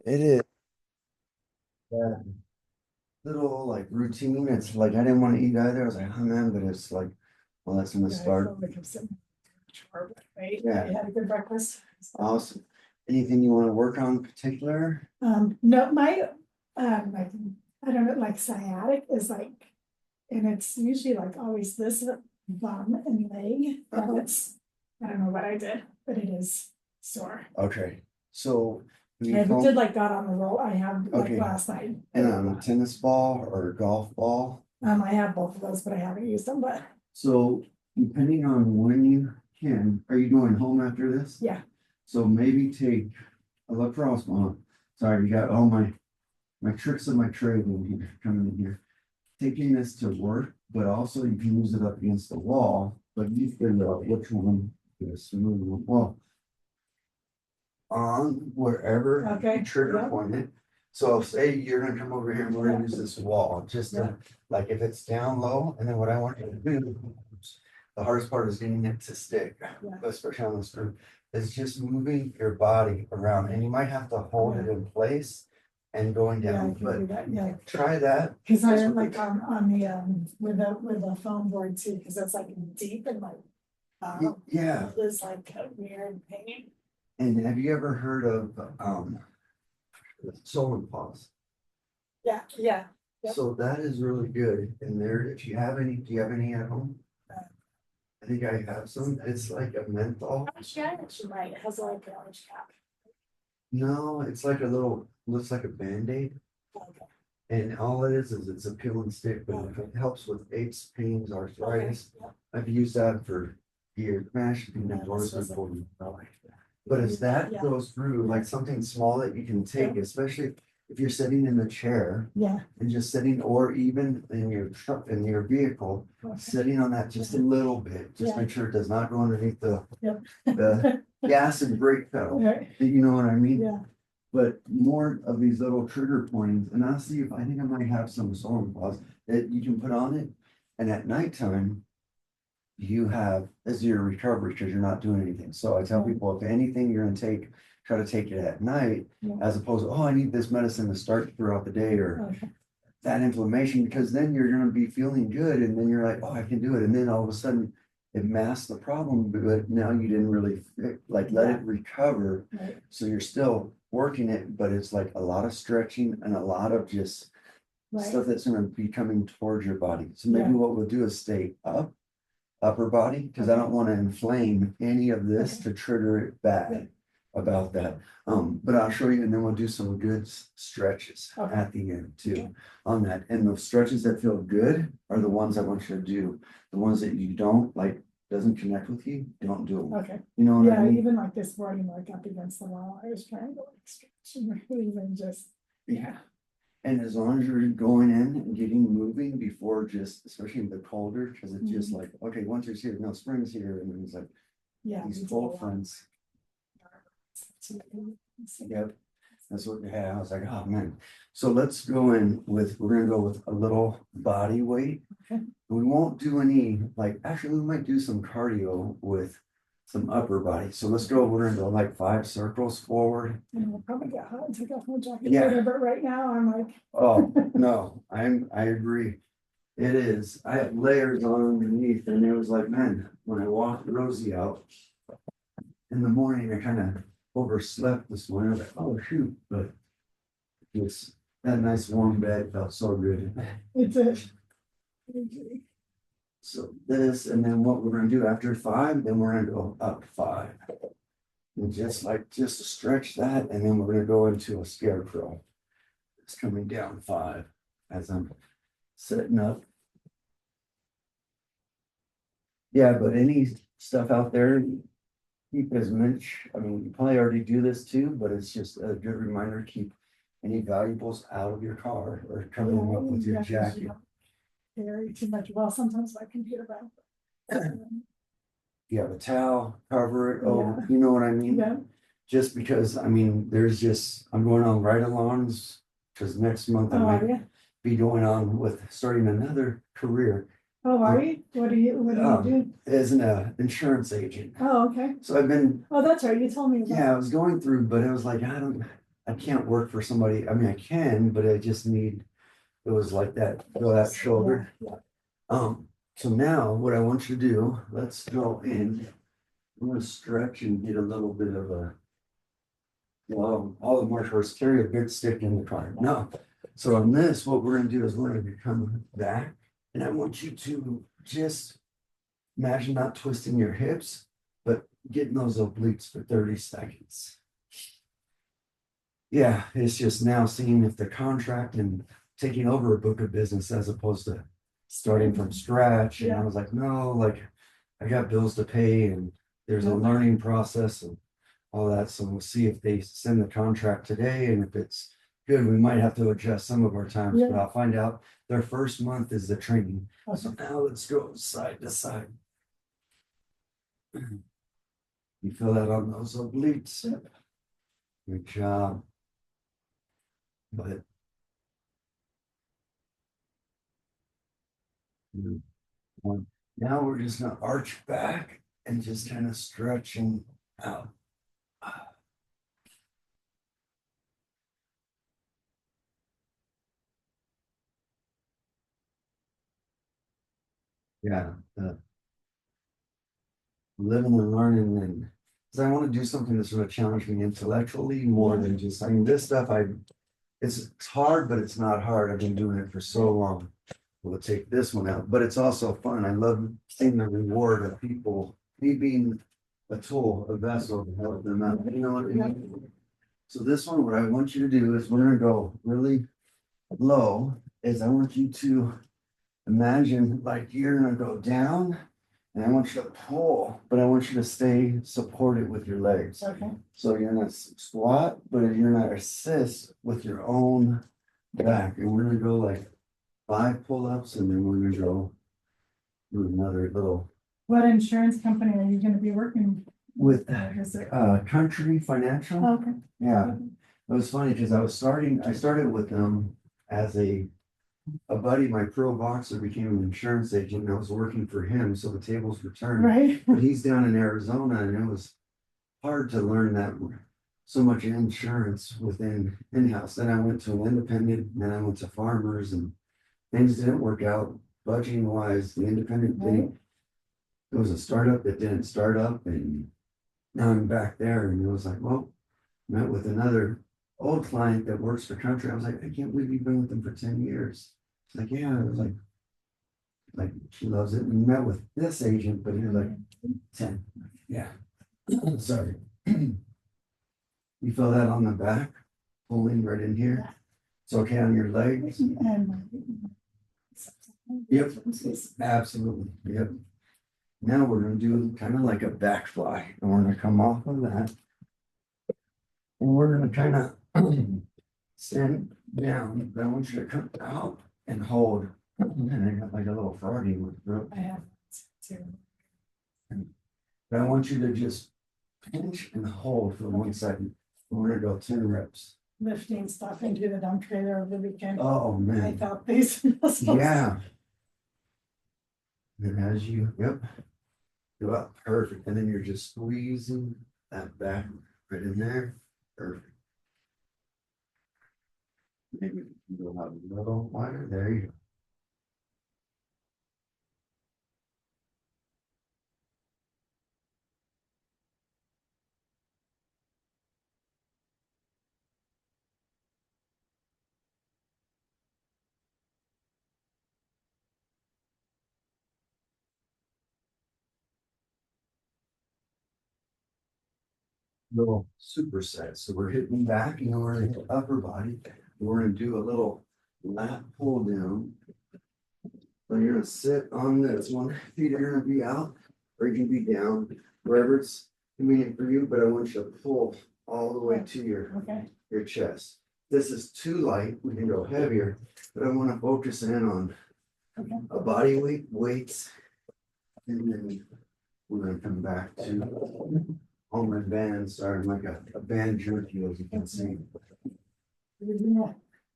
It is that little like routine. It's like I didn't want to eat either. I was like, oh man, but it's like, well, that's gonna Yeah, I feel start. like I'm sitting chore, but I Yeah, had a good breakfast. awesome. Anything you want to work on in particular? No, like, I don't know, like sciatic is like, and it's usually like always this bum and leg, but it's, I don't know what I did, but it is sore. Okay, so I you did phone, like got on the roll, I have like okay, last night. and a tennis ball or a golf ball. I have both of those, but I haven't used them, but So depending on when you can, are you going home after this? yeah, So maybe take a lacrosse ball. Sorry, you got all my tricks of my trade in here coming in here. Taking this to work, but also you can use it up against the wall, but you figure out which one is smooth. Well, on wherever okay. you trigger Yeah. point it. So say you're gonna come over here and we're gonna Yeah. use this wall, just Yeah. to, like, if it's down low, and then what I want you to do. The hardest part is getting it to stick, Yeah. especially on this group, is just moving your body around, and you might have to hold it in place. And going Yeah, I down, can but do that, yeah. try that. Cause I Just with like the- on the, with the foam board too, cause it's like deep and like. Yeah, It was like a weird pain. and have you ever heard of solar pause? Yeah, yeah. Yep. So that is really good. And there, if you have any, do you have any at home? I think I have some. It's like a menthol. Yeah, she might, it has like an orange cap. No, it's like a little, looks like a Band-Aid. Okay. And all it is it's a peel and stick, but it helps with aches, pains, arthritis. Okay, I've used that for years. Mash been yeah. indoors This for wasn't- But as that Yeah. goes through, like something small that you can take, especially if you're sitting in the chair Yeah. and just sitting, or even in your truck, in your vehicle, Okay. sitting on that just a little bit, just Yeah. make sure it does not go underneath Yep. the gas and brake pedal. Right. You know what I mean? Yeah, But more of these little trigger points, and I'll see if I think I might have some solar pause that you can put on it. And at nighttime, you have as your recovery because you're not doing anything. So I tell Yeah. people if anything you're gonna take, try to take it at night Yeah. as opposed to, oh, I need this medicine to start throughout the day or okay, that inflammation, because then you're gonna be feeling good and then you're like, oh, I can do it. And then all of a sudden it masks the problem, but now you didn't really like let it recover. right, So you're still working it, but it's like a lot of stretching and a lot of just right, stuff that's gonna be coming towards your body. So maybe Yeah. what we'll do is stay up, upper body, because I don't want to inflame any of this Okay. to trigger it Yeah. bad about that. But I'll show you and then we'll do some good stretches Okay. at the end too Okay. on that. And the stretches that feel good are the ones I want you to do. The ones that you don't like, doesn't connect with you, don't do them. okay. You know what I Yeah, mean? even like this morning, like up against the wall, I was trying to like stretch and move and just, yeah. And as long as you're going in and getting moving before just, especially in the colder, because it's just like, okay, winter's here, no, spring's here, and then it's like Yeah. these we did a cold lot. fronts. Yep, that's what they had. I was like, oh man. So let's go in with, we're gonna go with a little body weight. Okay. We won't do any, like, actually, we might do some cardio with some upper body. So let's go, we're gonna go like 5 circles forward. And I'll probably get hot and take off my jacket Yeah. later, but right now I'm like. Oh, no, I agree. It is. I have layers on underneath and it was like, man, when I walked Rosie out in the morning, I kind of overslept this morning. I was like, oh shoot, but it's that nice warm bed felt so good. It's a. So this, and then what we're gonna do after 5, then we're gonna go up 5. And just to stretch that, and then we're gonna go into a scarecrow. It's coming down 5 as I'm setting up. Yeah, but any stuff out there, keep as much, I mean, you probably already do this too, but it's just a good reminder, keep any valuables out of your car or cover them up with your jacket. Carry too much, well, sometimes my computer back. You have a towel, cover it, oh, Yeah. you know what I mean? Yeah, Just because, I mean, there's just, I'm going on ride-alongs, because next month I oh, are might you? be going on with starting another career Oh, are you? What do you do? as an insurance agent. Oh, okay. So I've been, Oh, that's right, you told me. yeah, I was going through, but it was like, I I can't work for somebody, I mean, I can, but I just need, it was like that, feel that shoulder. Yeah, So now what I want you to do, let's go in. I'm gonna stretch and get a little bit of a. Well, all the martial arts carry a big stick in the car. No. So on this, what we're gonna do is we're gonna come back and I want you to just imagine not twisting your hips, but getting those obliques for 30 seconds. Yeah, it's just now seeing if the contract and taking over a book of business as opposed to starting from scratch. And I Yeah. was like, no, like I got bills to pay and there's a Yeah. learning process and all that. So we'll see if they send the contract today. And if it's good, we might have to adjust some of our times, but Yeah. I'll find out. Their first month is the training. So okay. now let's go side to side. You feel that on those obliques? Yep. Good job. But now we're just gonna arch back and just kind of stretching out. Yeah, living and learning and because I want to do something that's going to challenge me intellectually more than just, I mean, this stuff it's hard, but it's not hard. I've been doing it for so long. We'll take this one out, but it's also fun. I love seeing the reward of people, me being a tool, a vessel to help them out. You know what I mean? So this one, what I want you to do is we're gonna go really low, is I want you to imagine like you're gonna go down and I want you to pull, but I want you to stay supported with your legs. Okay. So you're not squat, but you're not assist with your own back. And we're gonna go like 5 pull-ups and then we're gonna go do another little What insurance company are you gonna be working with with? Is it? Country Financial. Okay. Yeah, it was funny because I started with them as a buddy, my pro boxer became an insurance agent and I was working for him, so the tables were turned. Right. But he's down in Arizona and it was hard to learn that so much insurance within in-house. Then I went to an independent, then I went to farmers and things didn't work out budgeting wise. The independent thing, it was a startup that didn't start up and now I'm back there and it was like, well, met with another old client that works for Country. I was like, I can't believe you've been with them for 10 years. She's like, yeah, I was like she loves it. And met with this agent, but he was like 10. Yeah. Sorry. You feel that on the back, pulling right in here. It's okay on your legs. Yep, absolutely. Yep. Now we're gonna do kind of like a back fly, and we're gonna come off of that. And we're gonna kind of stand down. But I want you to come out and hold. And I got like a little froggy with throat. I have to. But I want you to just pinch and hold for 1 second. We're gonna go 10 reps. Lifting stuff into the dump trailer over the weekend. Oh, I man. felt these muscles. Yeah. And as you, yep. Go up, perfect. And then you're just squeezing that back right in there. Perfect. Maybe go out a little wider. There you go. Little superset. So we're hitting back and we're gonna hit upper body. We're gonna do a little lat pull down. So you're gonna sit on this one. Feet are gonna be out or you can be down, wherever it's convenient for you, but I want you to pull all the way to Okay. your chest. This is too light, we can go heavier, but I want to focus in on Okay. a body weight, weights. And then we're gonna come back to all my bands are like a band jerky, as you can see. Yeah.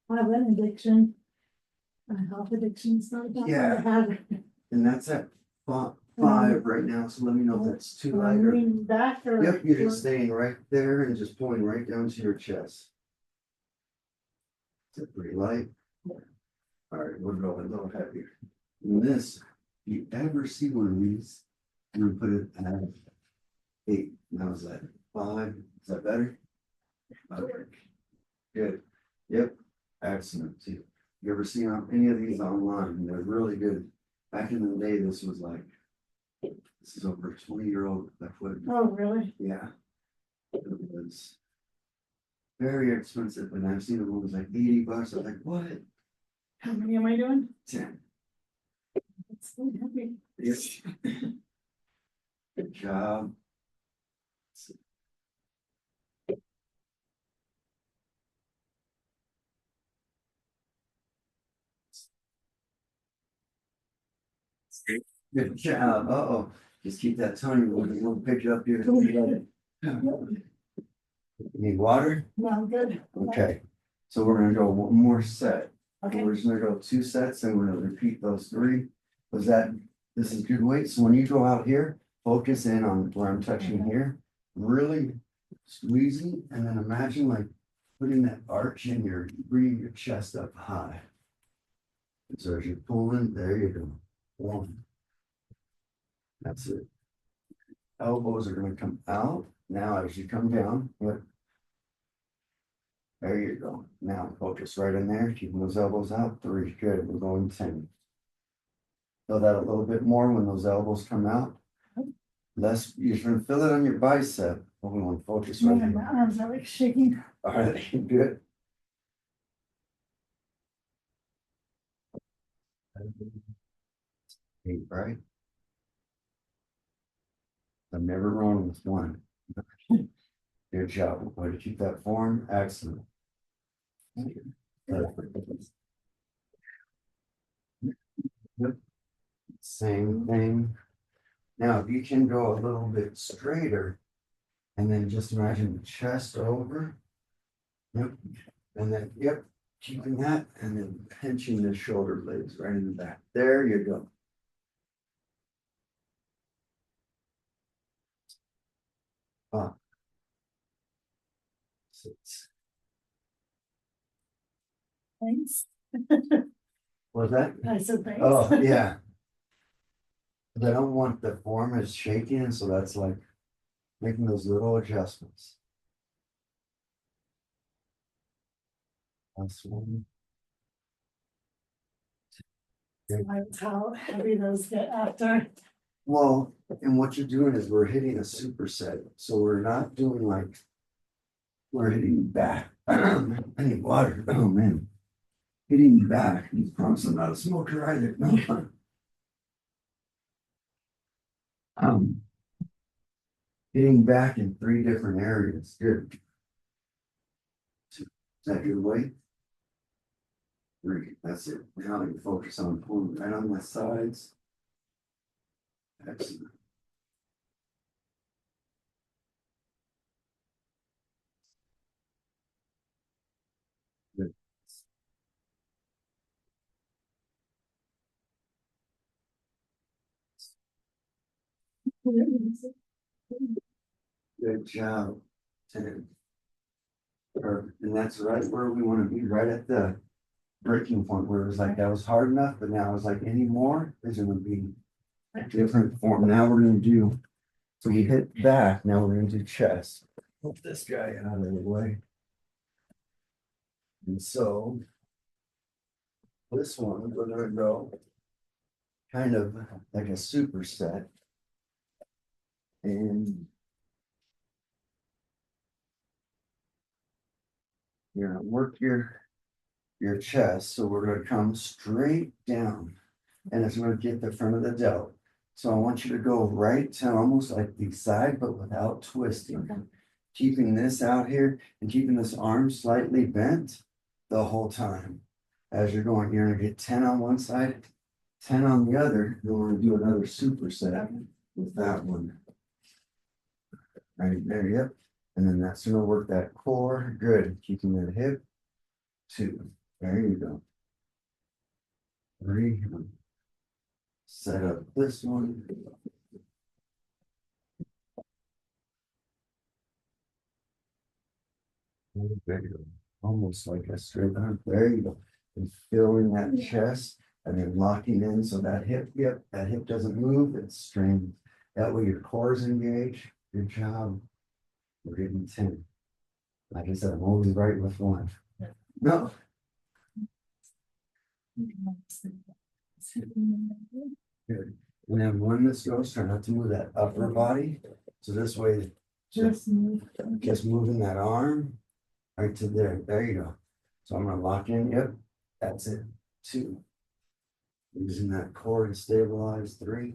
I have an addiction. Health addiction, so that Yeah. I have. And that's at 5 right now, so let me know if that's too light or. Lean back or. Yep, you're just staying right there and just pulling right down to your chest. Is it pretty light? All right, we'll go a little heavier. And this, if you ever see one of these, I'm gonna put it at 8. Now is that 5? Is that better? Okay. Good. Yep. Excellent. See, you ever seen any of these online? They're really good. Back in the day, this was like, this is over 20-year-old equipment. Oh, really? Yeah. It was very expensive, and I've seen it was like $80. I was like, what? How many am I doing? 10. It's so heavy. Yes. Good job. Good job. Uh-oh. Just keep that tongue. We'll pick it up here. Need water? No, I'm good. Okay. So we're gonna go one more set. Okay. We're just gonna go 2 sets and we're gonna repeat those 3. Was that, this is good weight. So when you go out here, focus in on where I'm touching here, really squeezing, and then imagine like putting that arch in your, bringing your chest up high. So as you're pulling, there you go. 1. That's it. Elbows are gonna come out. Now as you come down, look. There you go. Now focus right in there, keeping those elbows out. 3, good. We're going 10. Feel that a little bit more when those elbows come out. Less, you're gonna feel it on your bicep, but we want to focus right Man, my here. arms are like shaking. All right, good. 8, right? I'm never wrong with 1. Good job. Way to keep that form. Excellent. Perfect. Yep. Same thing. Now, if you can go a little bit straighter, and then just imagine the chest over. Yep. And then, yep, keeping that, and then pinching the shoulder blades right in the back. There you go. Up. 6. Thanks. Was that? I said thanks. Oh, yeah. But I don't want the form is shaking, so that's like making those little adjustments. That's 1. That's how heavy those get after. Well, and what you're doing is we're hitting a superset, so we're not doing like, we're hitting back. I need water. Oh man. Hitting back. You promise I'm not a smoker either. No. Hitting back in 3 different areas. Good. Is that your weight? 3. That's it. Now you focus on pulling right on the sides. Excellent. Good. Good job. 10. Perfect. And that's right where we want to be, right at the breaking point where it was like that was hard enough, but now it's like any more is gonna be a different form. Now we're gonna do, so we hit back, now we're gonna do chest. Put this guy out of the way. And so this one, we're gonna go kind of like a superset. And you're gonna work your chest, so we're gonna come straight down. And it's gonna get the front of the delt. So I want you to go right to almost like the side, but without twisting. Keeping this out here and keeping this arm slightly bent the whole time. As you're going, you're gonna get 10 on one side, 10 on the other. Then we're gonna do another superset with that one. Right there, yep. And then that's gonna work that core. Good. Keeping that hip. 2. There you go. 3. Set up this one. There you go. almost like a straight arm. There you go. And filling that Yeah. chest and then locking in so that hip, yep, that hip doesn't move, it's strained. That way your core is engaged. Good job. We're getting 10. Like I said, I'm always right with one. No, good. And then when this goes, try not to move that upper body. So this way, Just move. just moving that arm right to there. There you go. So I'm gonna lock in. Yep, that's it. 2. Using that core to stabilize. 3.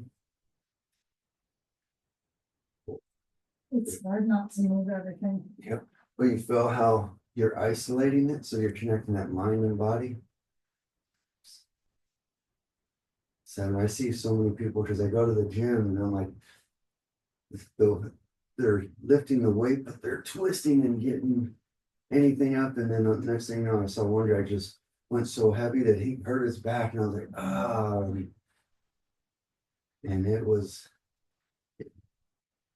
It's hard not to move everything. Yep. But you feel how you're isolating it, so you're connecting that mind and body. So I see so many people because I go to the gym and I'm like, they're lifting the weight, but they're twisting and getting anything up. And then the next thing you know, I saw one guy just went so heavy that he hurt his back, and I was like, ah. And it was,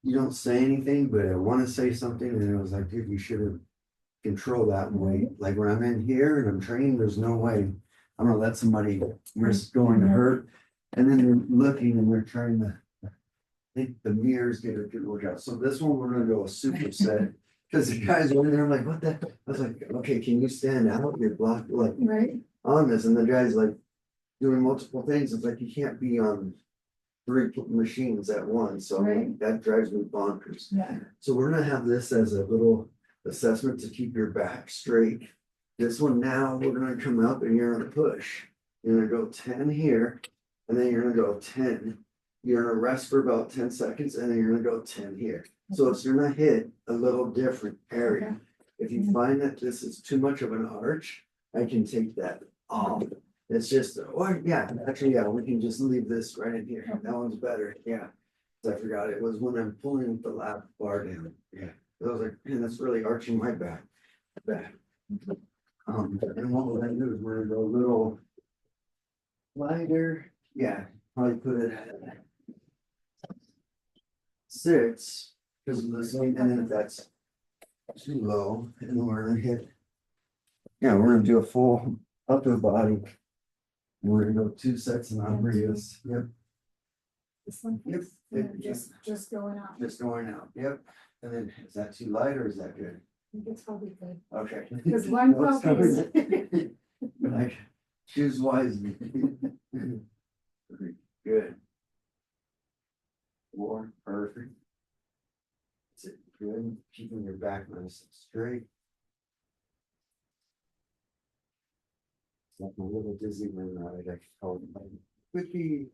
you don't say anything, but I want to say something. And it was like, dude, you should have controlled that weight. Like when I'm in here and I'm training, there's no way I'm gonna let somebody risk going to hurt. And then they're looking and they're trying to think the mirrors get a good workout. So this one, we're gonna go a superset. Because the guys were in there, I'm like, what the? I was like, okay, can you stand out? You're blocked like Right. on this. And the guy's like doing multiple things. It's like you can't be on 3 machines at once. So Right. that drives me bonkers. Yeah. So we're gonna have this as a little assessment to keep your back straight. This one now, we're gonna come up and you're gonna push. You're gonna go 10 here, and then you're gonna go 10. You're gonna rest for about 10 seconds, and then you're gonna go 10 here. So it's gonna hit a little different area. Okay. If you find that this is too much of an arch, I can take that off. It's just, or yeah, actually, yeah, we can just leave this right in here. That one's better, yeah. I forgot it was when I'm pulling the lap bar down, yeah. I was like, man, that's really arching my back. And what we're gonna do is we're gonna go a little lighter, yeah, probably put it at 6, because of the same, and then if that's too low, and then we're gonna hit. Yeah, we're gonna do a full upper body. We're gonna go 2 sets and I'll reduce, yep, This one. Yep. Yeah, just going out. just going out, yep. And then is that too light or is that good? I think it's probably good. Okay. Because one Let's focus. go. Like, choose wisely. Good. 4, perfect. That's it, good, keeping your back nice and straight. It's like a little dizzy when I could call it. Could be.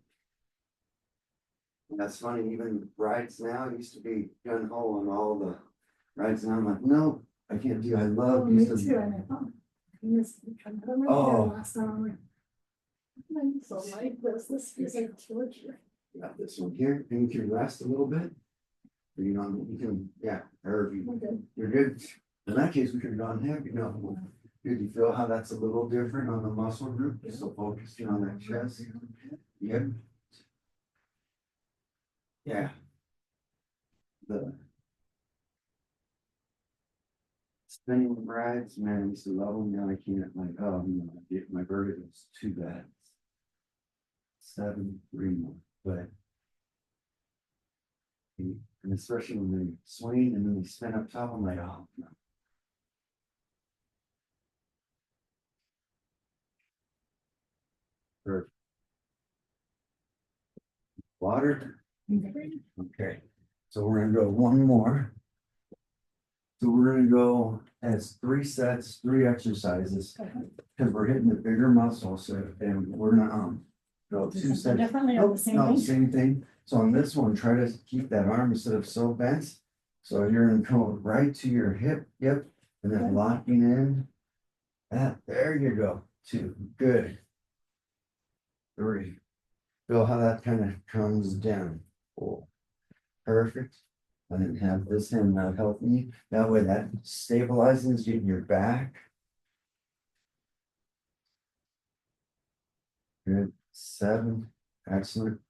That's funny, even rides now used to be gun ho on all the rides, and I'm like, no, I can't do, I Oh, love. me used to- too. I know. Oh. Last hour. I'm so like this is like torture. Got this one here, and you can rest a little bit. Or you know, you can, yeah, or if We're you, good. you're good. In that case, we could have gone heavy, no. Did you feel how that's a little different on the muscle group, so focusing on that chest? Yep. Yeah. The spinning rides, man, I used to love them, now I can't, like, oh, you know, my vertigo's too bad. 7, 3 more, but. And especially when they swing and then they spin up top, I'm like, oh, no. Perfect. Water, okay, so we're gonna go one more. So we're gonna go as 3 sets, 3 exercises, because we're hitting the bigger muscles, so, and we're gonna, go 2 sets. Differently on the same No, thing. same thing, so on this one, try to keep that arm instead of so bent. So you're gonna come right to your hip, yep, and then Okay. locking in. There you go, 2, good. 3, feel how that kind of comes down. 4, perfect. And then have this hand now help me. That way that stabilizes you in your back. Good. 7, excellent.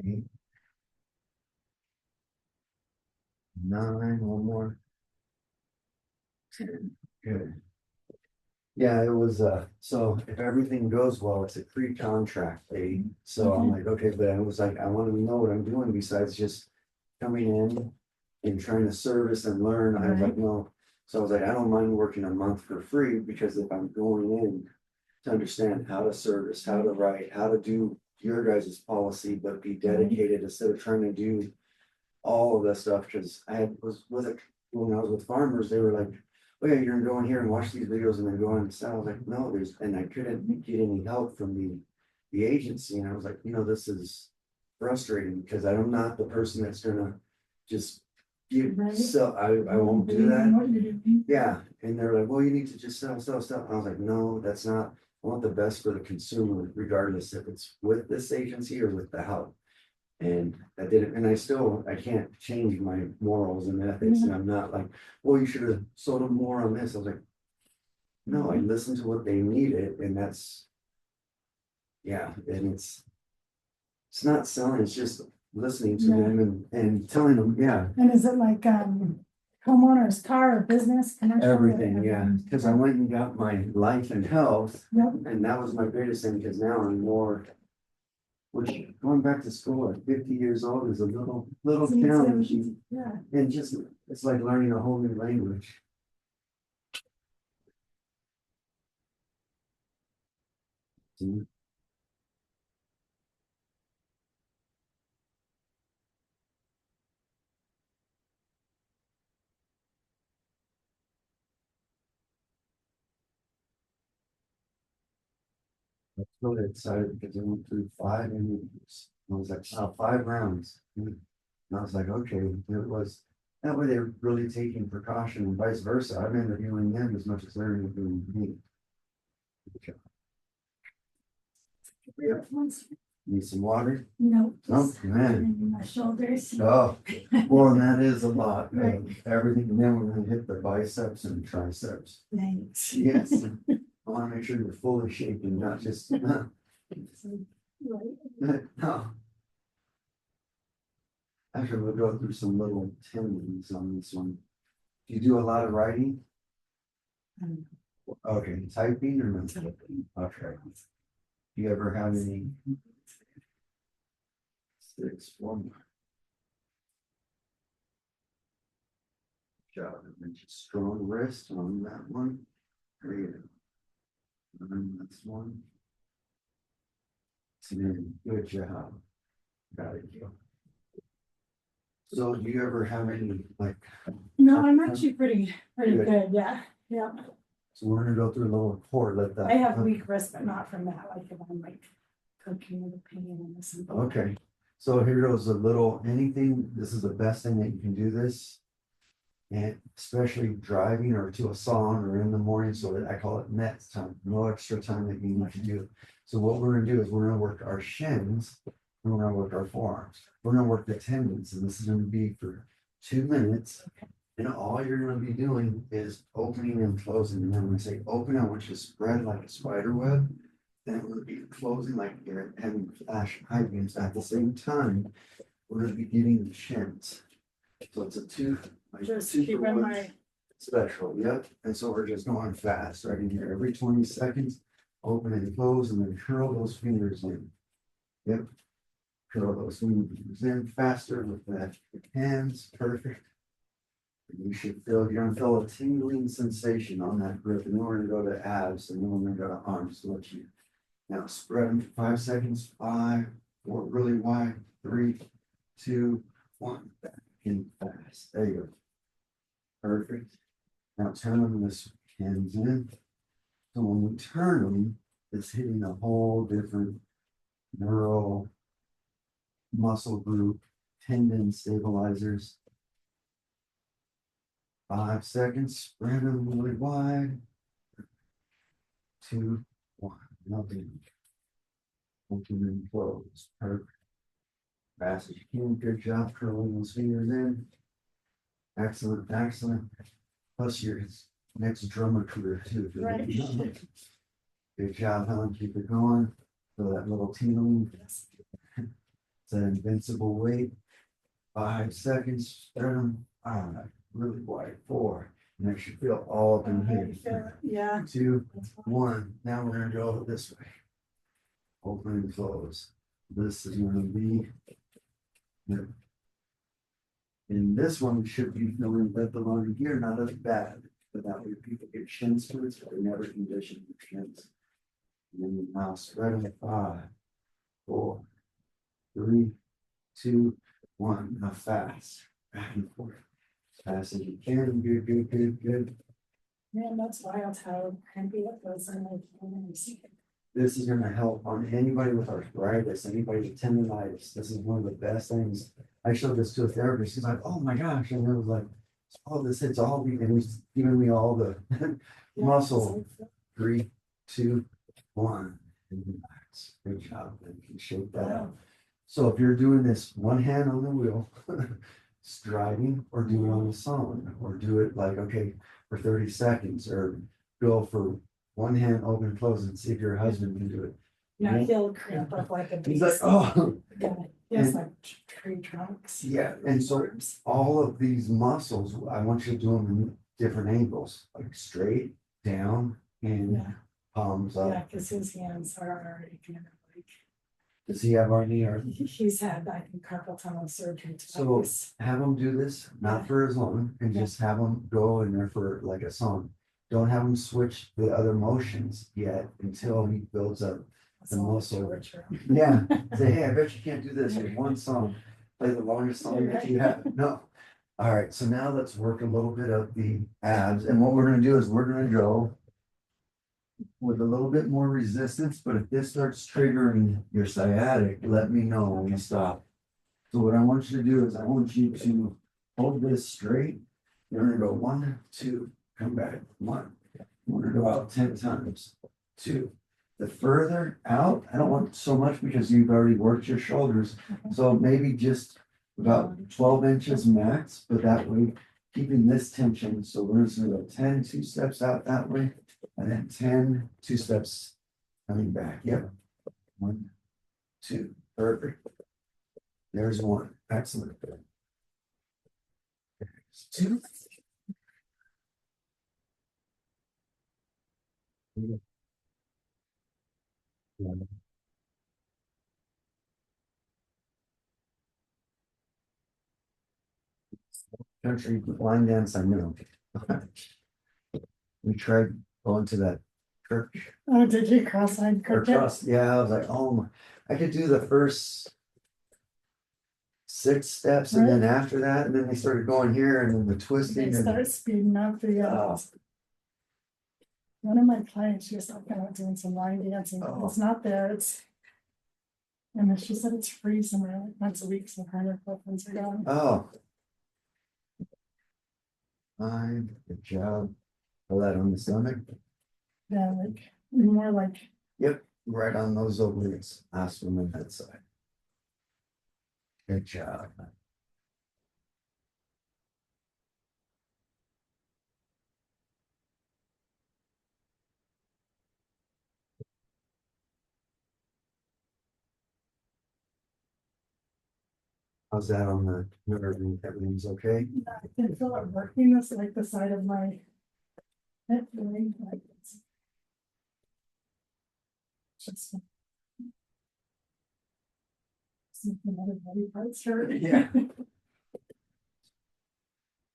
8, 9, one more. Good. Yeah, it was, so if everything goes well, it's a pre-contract date. So I'm like, okay, but I was like, I want to know what I'm doing besides just coming in and trying to service and learn. I was like, Right. no. So I was like, I don't mind working a month for free because if I'm going in to understand how to service, how to write, how to do your guys' policy, but be dedicated instead of trying to do all of that stuff, because was with it, when I was with farmers, they were like, oh yeah, you're gonna go in here and watch these videos and then go on and sell. I was like, no, and I couldn't get any help from the agency, and I was like, this is frustrating, because I'm not the person that's gonna just give, Right. so I won't do Believe in that. what you're doing. Yeah, and they're like, well, you need to just sell. I was like, no, that's not, I want the best for the consumer, regardless if it's with this agency or with the help. And I didn't, and I can't change my morals and ethics, and I'm not like, well, you should have sold them more on this. I was like, no, I listened to what they needed, and that's, yeah, and it's not selling, it's just listening to them and telling them, yeah, And is it like, homeowners, car, business, commercial? everything, yeah, because I went and got my life and health, Yep. and that was my biggest thing, because now I'm more, which going back to school at 50 years old is a little challenging. Yeah. And just, it's like learning a whole new language. See? I was really excited because I went through 5 interviews. I was like, wow, 5 rounds. And I was like, okay, it was, that way they're really taking precaution and vice versa. I'm interviewing them as much as they're interviewing me. Yep. Need some water? No. Oh, just man. in my shoulders. Oh, well, that is a lot of Right. everything. And then we're gonna hit the biceps and triceps. Thanks. Yes. I wanna make sure you're fully shaking, not just, no. Right. Actually, we'll go through some little tendons on this one. Do you do a lot of writing? Okay, typing or no? Okay. Do you ever have any? 6, 1. Job, and just strong wrist on that one. Great. And that's one. Good job. Got it. So do you ever have any like? No, I'm actually pretty Good. good, yeah, yeah. So we're gonna go through a little report, let that. I have weak wrist, but not from that, like if I'm like cooking with a pan or something. Okay, so here goes a little, anything, this is the best thing that you can do this. And especially driving or to a song or in the morning, so that I call it net time, no extra time that you need to do. So what we're gonna do is we're gonna work our shins, and we're gonna work our forearms. We're gonna work the tendons, and this is gonna be for 2 minutes. And all you're gonna be doing is opening and closing. And then when I say open, I want you to spread like a spider web. Then we're gonna be closing like you're having flash high beams at the same time. We're gonna be getting the shins. So it's a two. Like Just 2 keep for in 1 my, special, yep. And so we're just going fast right in here. Every 20 seconds, open and close, and then curl those fingers in. Yep. Curl those fingers in faster with that hands. Perfect. You should feel, you're gonna feel a tingling sensation on that grip, and then we're gonna go to abs, and then we're gonna go to arms. So let you now spread them for 5 seconds. 5, 4, really wide. 3, 2, 1. Back in fast. There you go. Perfect. Now turn them this hands in. So when we turn them, it's hitting a whole different neural muscle group, tendon stabilizers. 5 seconds, spread them really wide. 2, 1, nothing. Open and close. Perfect. Fast as you can. Good job curling those fingers in. Excellent, excellent. Plus your next drummer career too. Right. Good job, Helen. Keep it going. So that little tingling. It's an invincible weight. 5 seconds. Spread them. 5. Really wide. 4. And it should feel all up in here. Yeah. 2, 1. Now we're gonna go this way. Open and close. This is gonna be. And this one should be feeling that the longer here, not as bad. But that way people get shin splints, but they never condition their shins. And then the mouse right on 5, 4, 3, 2, 1. Now fast. Back and forth. Fast as you can. Good, good, good, good. Man, that's wild how happy it goes in my hands. This is gonna help on anybody with arthritis, anybody with tendonitis. This is one of the best things. I showed this to a therapist. He's like, "Oh my gosh!" And I was like, "Oh, this hits all the," and he's giving me all the muscle. 3, 2, 1, and relax. Good job. And you can shake that out. So if you're doing this one hand on the wheel, driving, or do it on the song, or do it like, okay, for 30 seconds, or go for one hand open and close and see if your husband can do it. Yeah, he'll cramp up like a beast. He's like, oh. Yeah, he has like tree trunks. Yeah, and so all of these muscles, I want you to do them in different angles, like straight, down, and Yeah, palms yeah, up. because his hands are already kind of like, Does he have RD or? he's had, I think, carpal tunnel surgery So twice. have him do this, not for as long, and just have him go in there for like a song. Don't have him switch the other motions yet until he builds up the muscle. Torture. Yeah, say, hey, I bet you can't do this in one song. Play the longest song that you have. No. All right, so now let's work a little bit of the abs. And what we're gonna do is we're gonna go with a little bit more resistance, but if this starts triggering your sciatic, let me know when we stop. So what I want you to do is I want you to hold this straight. You're gonna go 1, 2, come back, 1. We're gonna go out 10 times, 2. The further out, I don't want so much because you've already worked your shoulders. So maybe just about 12 inches max, but that way keeping this tension. So we're just gonna go 10, 2 steps out that way, and then 10, 2 steps coming back. Yep. 1, 2, perfect. There's 1. Excellent. There's 2. Country line dance, I know. We tried going to that church. Oh, did you cross-eyed Or cricket? trust, yeah, I was like, oh my, I could do the first 6 steps and then after that, and then they started going here and then the They twisting and. start speeding up the, Oh. one of my clients, she was talking about doing some line dancing, Oh. it's not there, it's. And then she said it's free somewhere, like once a week, so kind of weapons are gone. Oh. Fine, good job. Pull that on the stomach, Yeah, like, more like, right on those obliques, last one on that side. Good job. How's that on the nerve? Everything's okay? I can feel it working, this like the side of my hip, doing like it's. Just. Something other body parts hurt. Yeah.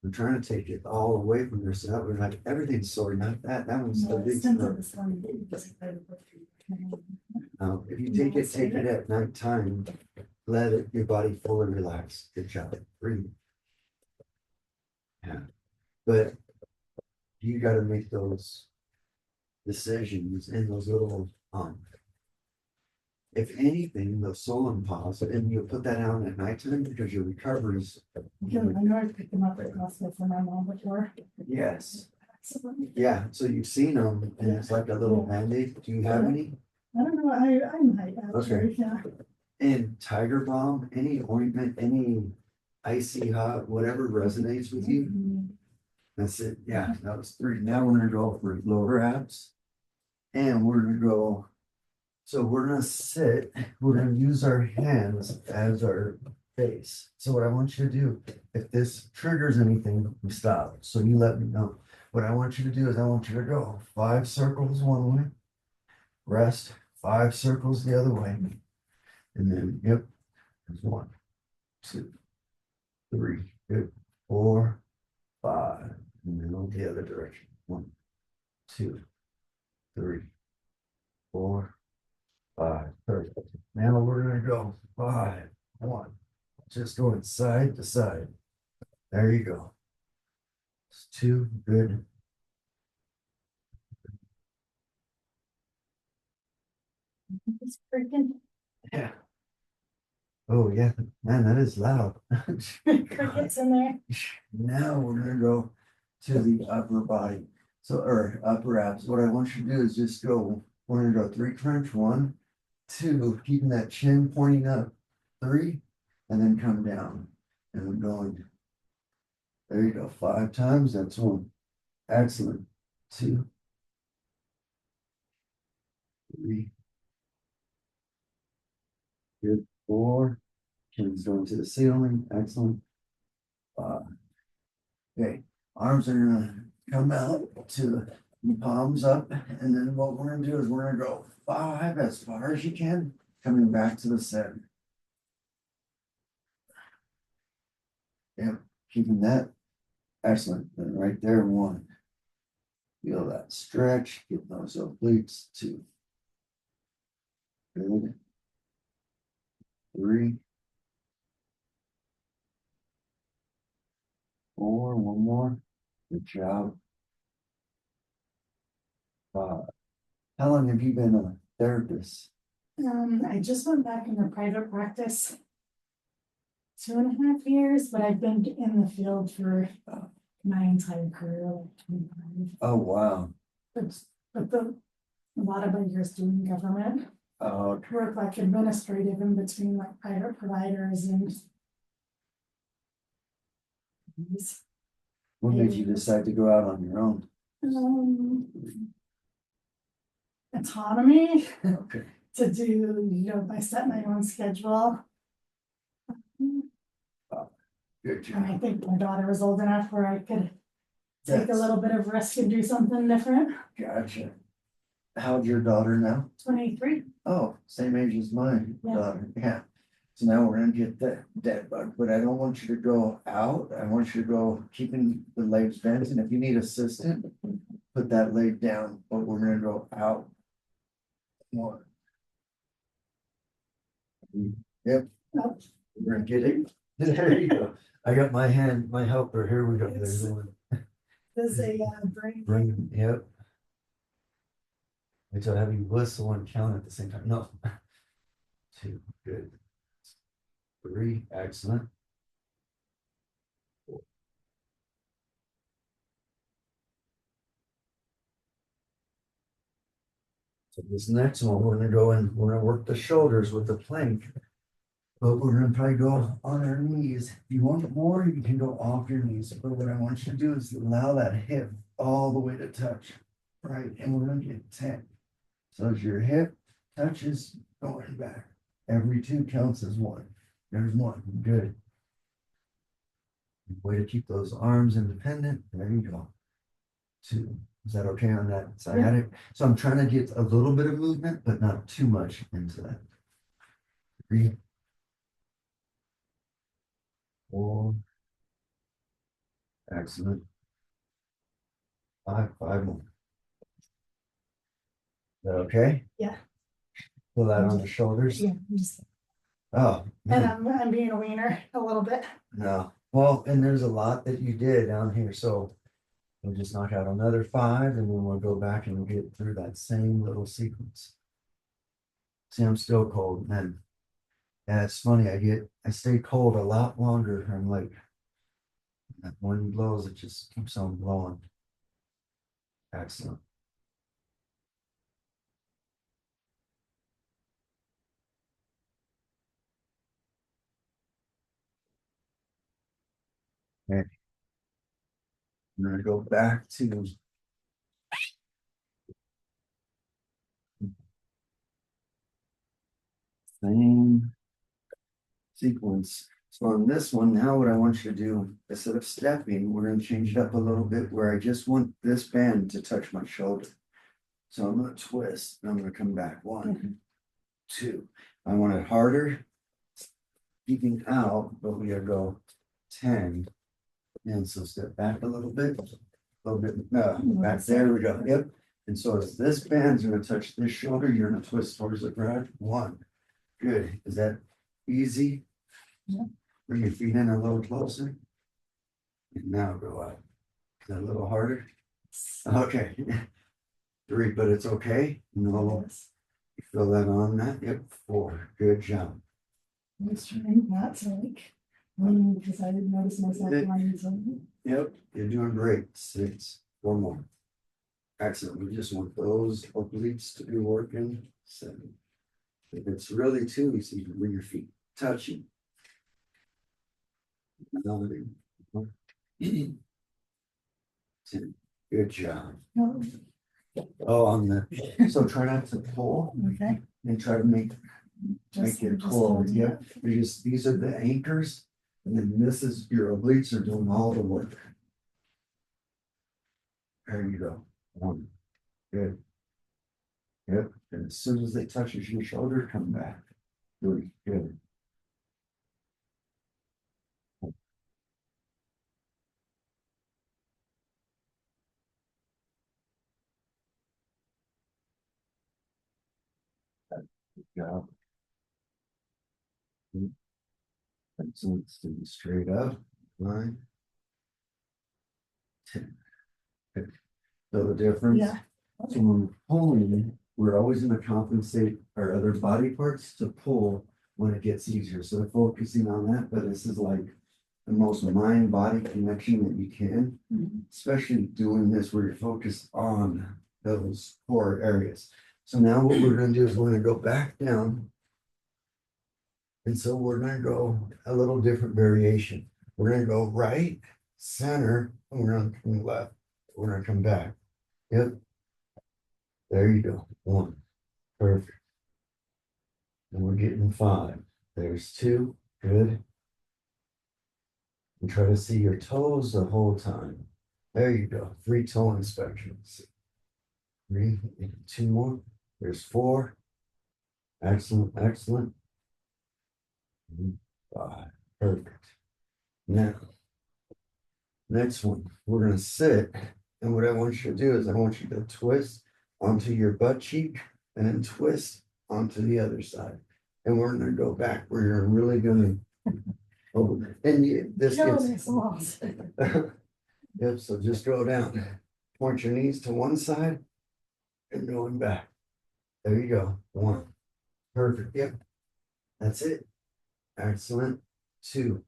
I'm trying to take it all away from yourself. We're like, everything's sore, not that. That one's the No, big it's simply stuff. this one, you just kind of look through. If you take it at nighttime. Let it, your body fully relax. Good job. Breathe. Yeah. But you gotta make those decisions in those little, if anything, the Solon pause, and you put that on at nighttime because your recovery's. Yeah, I know I picked them up at hospital for my mom before. Yes, Accident. yeah, so you've seen them, and it's like a little Band-Aid. Do you have any? I don't know, I might actually, Okay. yeah. And Tiger Balm, any ointment, any icy hot, whatever resonates with you. Mhm. That's it. Yeah, that was 3. Now we're gonna go for lower abs. And we're gonna go. So we're gonna sit, we're gonna use our hands as our base. So what I want you to do, if this triggers anything, we stop. So you let me know. what I want you to do is I want you to go 5 circles one way, rest, 5 circles the other way. And then, yep, there's 1, 2, 3, good, 4, 5, and then on the other direction. 1, 2, 3, 4, 5. Perfect. Now we're gonna go 5, 1. Just going side to side. There you go. It's 2, good. It's freaking Yeah. Oh yeah, man, that is loud. crickets in there. Now we're gonna go to the upper body. So, or upper abs. What I want you to do is just go, we're gonna go 3 crunch, 1, 2, keeping that chin pointing up, 3, and then come down. And we're going. There you go, 5 times. That's 1. Excellent. 2, 3. Good. 4. Chin's going to the ceiling. Excellent. 5. Okay, arms are gonna come out to the palms up, and then what we're gonna do is we're gonna go 5 as far as you can, coming back to the center. Yep, keeping that. Excellent. Then right there, 1. Feel that stretch, get those obliques. 2. Good. 3. 4, 1 more. Good job. 5. How long have you been a therapist? I just went back into private practice 2.5 years, but I've been in the field for my entire career, like 25. Oh, wow. But a lot of my years doing government work, like administrative in between like private providers and. What made you decide to go out on your own? Autonomy Okay. to do, I set my own schedule. Good And I job. think my daughter was old enough where I could take a That's- little bit of risk and do something different. Gotcha. How's your daughter now? 23. Oh, same age as my Yeah. daughter, yeah. So now we're gonna get the dead bug, but I don't want you to go out. I want you to go keeping the legs bent, and if you need assistance, put that leg down, but we're gonna go out. 1. Yep, Oh, we're gonna get it. There you go. I got my hand, my helper. Here we go. There's one. there's a brain. Bring, yep. Wait till I have you whistle and count at the same time. No. 2, good. 3, excellent. 4. So this next one, we're gonna go and we're gonna work the shoulders with the plank. But we're gonna probably go on our knees. If you want more, you can go off your knees. But what I want you to do is allow that hip all the way to touch. Right, and we're gonna get 10. So as your hip touches, going back. Every 2 counts as 1. There's 1, good. Way to keep those arms independent. There you go. 2. Is that okay on that sciatic? So I'm trying to get a little bit of movement, but not too much into that. 3, 4. Excellent. 5 more. Is that okay? Yeah. Feel that on the shoulders? Yeah. Oh, And man, I'm being a wiener a little bit. no. Well, and there's a lot that you did down here, so we'll just knock out another 5 and then we'll go back and get through that same little sequence. See, I'm still cold, man. Yeah, it's funny. I stay cold a lot longer. I'm like, that wind blows, it just keeps on blowing. Excellent. Okay. I'm gonna go back to same sequence. So on this one, now what I want you to do, instead of stepping, we're gonna change it up a little bit where I just want this band to touch my shoulder. So I'm gonna twist, and I'm gonna come back, 1, 2. I want it harder. Keeping out, but we gotta go 10. And so step back a little bit, back there we go, yep. And so as this band's gonna touch this shoulder, you're gonna twist towards the ground, 1. Good, is that easy? Yeah. Bring your feet in a little closer. And now go up. Is that a little harder? Okay. 3, but it's okay. No, you feel that on that? Yep, 4, good job. I was trying not to like, because I didn't notice myself running something. Yep, you're doing great. 6, 4 more. Excellent. We just want those obliques to be working. 7. If it's really too easy, you can bring your feet touching. 9. 10. Good job. Oh, Oh, on the, so try not to pull okay. and try to make it close. Yep. These are the anchors. And then this is your obliques are doing all the work. There you go. 1. Good. Yep. And as soon as it touches your shoulder, come back. 3. Good. Good job. Excellent. Stand straight up. 9. 10. Good. Feel the difference? Yeah. So when we're pulling, we're always going to compensate our other body parts to pull when it gets easier. So we're focusing on that, but this is like the most mind-body connection that you can, especially doing this where you're focused on those core areas. So now what we're going to do is we're going to go back down. And so we're going to go a little different variation. We're going to go right, center, and we're going to come left. We're going to come back. Yep. There you go. 1. Perfect. And we're getting 5. There's 2. Good. And try to see your toes the whole time. There you go. 3 toe inspections. 3. 2 more. There's 4. Excellent. Excellent. 5. Perfect. Now, next one. We're going to sit. And what I want you to do is I want you to twist onto your butt cheek and then twist onto the other side. And we're going to go back where you're really going to, this gets, yep, so just go down, point your knees to one side and going back. There you go. 1. Perfect. Yep. That's it. Excellent. 2.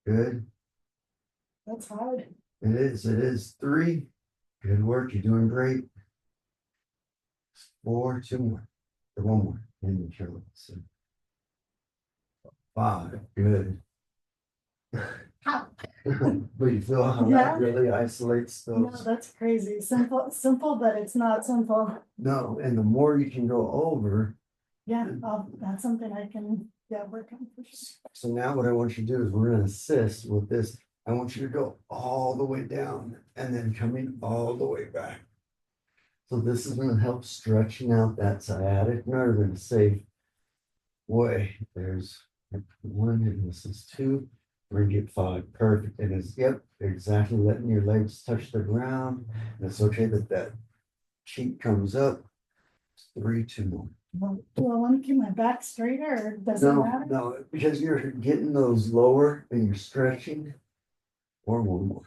Good. That's hard. It is. It is. 3. Good work. You're doing great. 4. 2 more. 1 more. And you're 5. Good. But you feel how that really isolates No, those. that's crazy. Simple, but it's not simple. No, and the more you can go over. Yeah, that's something I can, work on for sure. So now what I want you to do is we're gonna assist with this. I want you to go all the way down and then coming all the way back. So this is gonna help stretching out that sciatic nerve in a safe way. There's 1 and this is 2. We're gonna get 5. Perfect. And it's, yep, exactly letting your legs touch the ground. And it's okay that that cheek comes up. 3, 2 more. Well, do I want to keep my back straighter or does it matter? No, because you're getting those lower and you're stretching. Or 1 more.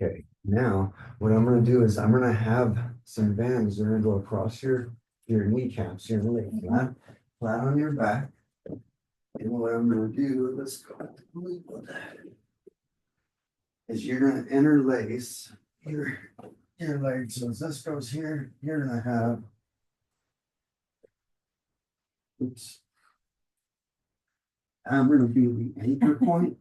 Okay, now what I'm gonna do is I'm gonna have some bands that are gonna go across your kneecaps. You're gonna lay flat on your back. And what I'm gonna do, let's go with that. Is you're gonna interlace your legs. So as this goes here, you're gonna have. Oops. I'm gonna be the anchor point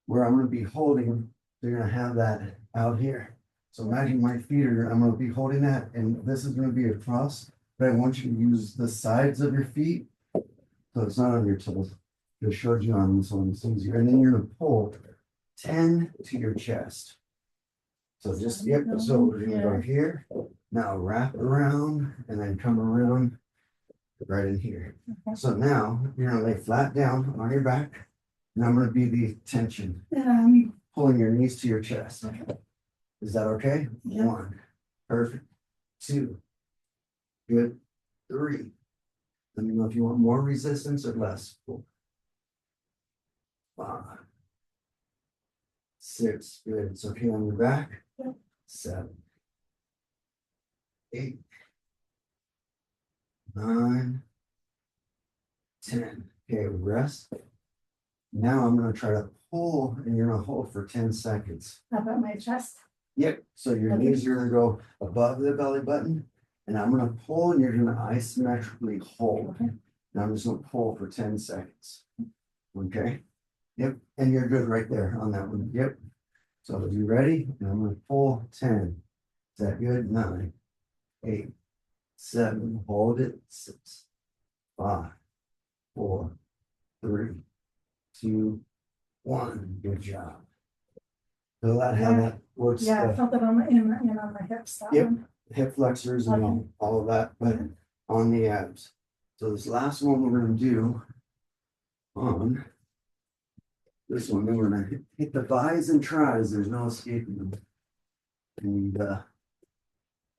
where I'm gonna be holding. You're gonna have that out here. So imagine my feet are, I'm gonna be holding that and this is gonna be across, but I want you to use the sides of your feet. So it's not on your toes. Just showed you on this one, it's easier. And then you're gonna pull 10 to your chest. So just, yep, so we're gonna go here, now wrap around and then come around right in here. Okay. So now you're gonna lay flat down on your back. And I'm gonna be the tension, pulling your knees to your chest. Okay. Is that okay? Yeah. 1, perfect. 2, good. 3. Let me know if you want more resistance or less. 4, 5, 6, good. It's okay on your back. Yeah. 7, 8, 9, 10. Okay, rest. Now I'm gonna try to pull and you're gonna hold for 10 seconds. How about my chest? Yep, so your Okay. knees are gonna go above the belly button. And I'm gonna pull and you're gonna isometrically hold. Okay. And I'm just gonna pull for 10 seconds. Okay? Yep, and you're good right there on that one. Yep. So are you ready? And I'm gonna pull 10. Is that good? 9, 8, 7, hold it. 6, 5, 4, 3, 2, 1. Good job. Feel that how Yeah. that works? Yeah, I felt it on my hips. That Yep. one. Hip flexors and Okay. all of that, but Yeah. on the abs. So this last one we're gonna do on this one, then we're gonna hit the buys and tries. There's no escaping them. And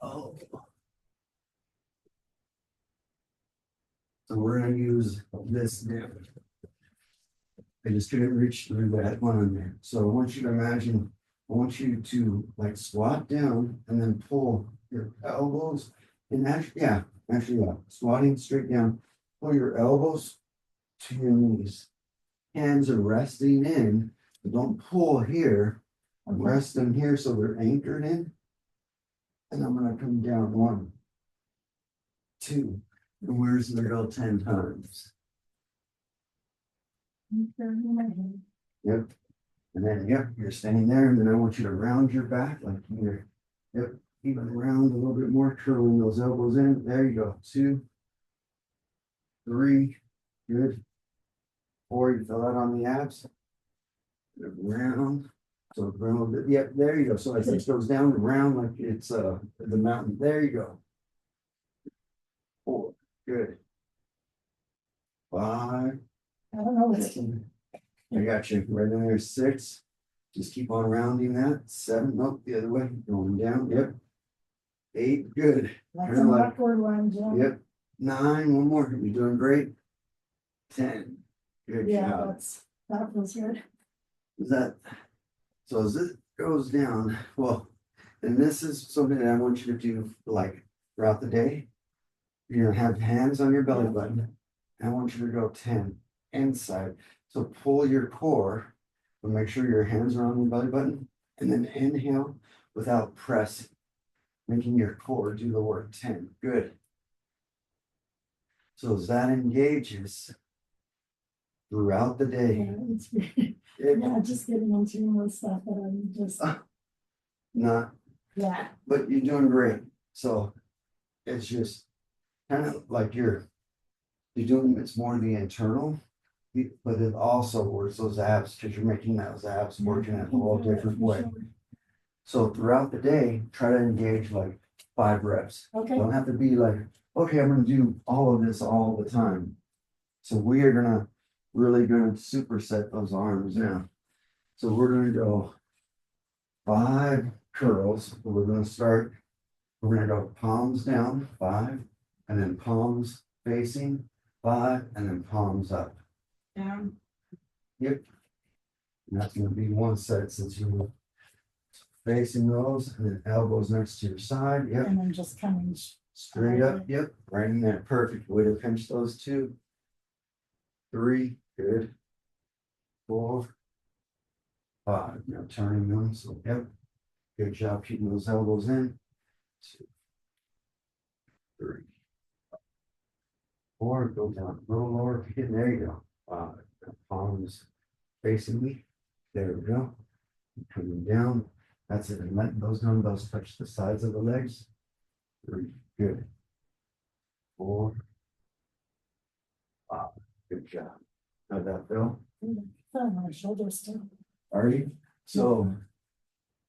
oh. So we're gonna use this now. I just couldn't reach through that one in there. So I want you to imagine, I want you to like squat down and then pull your elbows and actually, yeah, squatting straight down, pull your elbows to your knees. Hands are resting in, but don't pull here. Rest them here so they're anchored in. And I'm gonna come down 1, 2, and where's the go 10 times? Yep. And then, yep, you're standing there, and then I want you to round your back like you're, yep, even round a little bit more, curling those elbows in. There you go. 2, 3, good. 4, you feel that on the abs. Round. So round, yep, there you go. So as this goes down and round like it's the mountain. There you go. 4, good. 5, I don't know what's. I got you right in there. 6, just keep on rounding that. 7, nope, the other way, going down. Yep. 8, good. That's an like- awkward one, Jim. Yep. 9, one more. You're doing great. 10, good Yeah, job. that feels good. Is that so? As this goes down, well, and this is something that I want you to do like throughout the day. You're gonna have hands on your belly button. I want you to go 10 inside. So pull your core, but make sure your hands are on your belly button, and then inhale without pressing, making your core do the work. 10, good. So as that engages throughout the day, Yeah, it's weird. Yeah, just getting into more stuff that I'm just, not, yeah, but you're doing great. So it's just kind of like you're doing, it's more the internal, but it also works those abs because you're making those abs working in a whole different way. So throughout the day, try to engage like 5 reps. Okay, Don't have to be like, okay, I'm gonna do all of this all the time. So we are really gonna superset those arms now. So we're gonna go 5 curls. We're gonna start, we're gonna go palms down, 5, and then palms facing, 5, and then palms up. down, Yep. And that's gonna be one set since you facing those, and then elbows next to your side. Yep. and then just coming. Straight up, yep, right in there, perfect, way to pinch those 2. 3, good. 4, 5, now turning them, so yep. Good job keeping those elbows in. 2, 3, 4, go down, a little lower, again, there you go. 5, palms facing me, there we go. Coming down, That's it, and let those dumbbells touch the sides of the legs. 3, good. 4, 5, good job. How'd that feel? Oh, my shoulders too. Are you? So